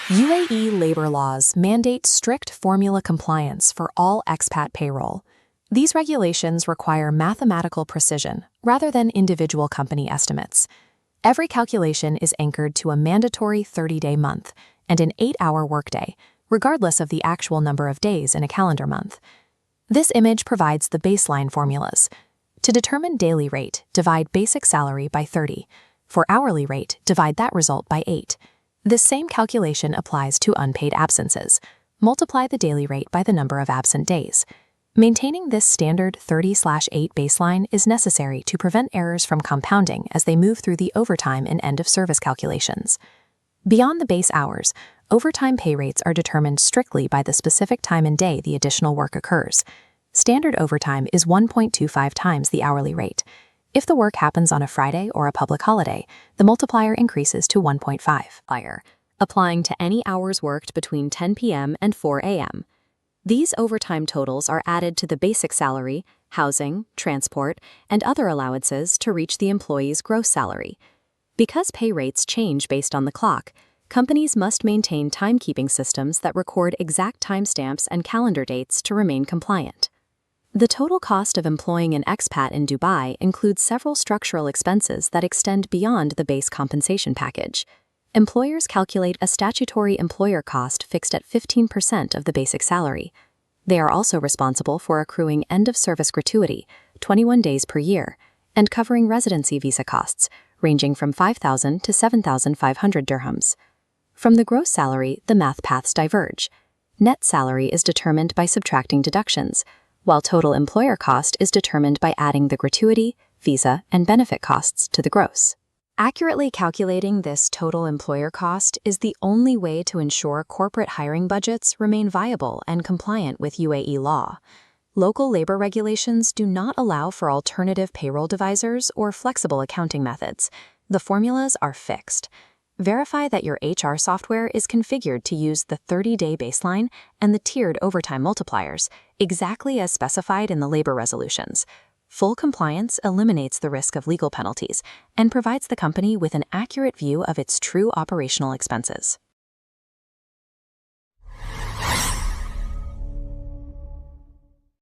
UAE labor laws mandate strict formula compliance for all expat payroll. These regulations require mathematical precision rather than individual company estimates. Every calculation is anchored to a mandatory 30-day month and an 8-hour workday, regardless of the actual number of days in a calendar month. This image provides the baseline formulas. To determine daily rate, divide basic salary by 30. For hourly rate, divide that result by 8. This same calculation applies to unpaid absences. Multiply the daily rate by the number of absent days. Maintaining this standard 30/8 baseline is necessary to prevent errors from compounding as they move through the overtime and end-of-service calculations. Beyond the base hours, overtime pay rates are determined strictly by the specific time and day the additional work occurs. Standard overtime is 1.25 times the hourly rate. If the work happens on a Friday or a public holiday, the multiplier increases to 1.5, applying to any hours worked between 10 p.m. and 4 a.m. These overtime totals are added to the basic salary, housing, transport, and other allowances to reach the employee's gross salary. Because pay rates change based on the clock, companies must maintain timekeeping systems that record exact timestamps and calendar dates to remain compliant. The total cost of employing an expat in Dubai includes several structural expenses that extend beyond the base compensation package. Employers calculate a statutory employer cost fixed at 15% of the basic salary. They are also responsible for accruing End of Service Gratuity, 21 days per year, and covering residency visa costs, ranging from 5,000 to 7,500 dirhams. From the gross salary, the math paths diverge. Net salary is determined by subtracting deductions, while total employer cost is determined by adding the gratuity, visa, and benefit costs to the gross. Accurately calculating this total employer cost is the only way to ensure corporate hiring budgets remain viable and compliant with UAE law. Local labor regulations do not allow for alternative payroll divisors or flexible accounting methods. The formulas are fixed. Verify that your HR software is configured to use the 30-day baseline and the tiered overtime multipliers, exactly as specified in the labor resolutions. Full compliance eliminates the risk of legal penalties and provides the company with an accurate view of its true operational expenses.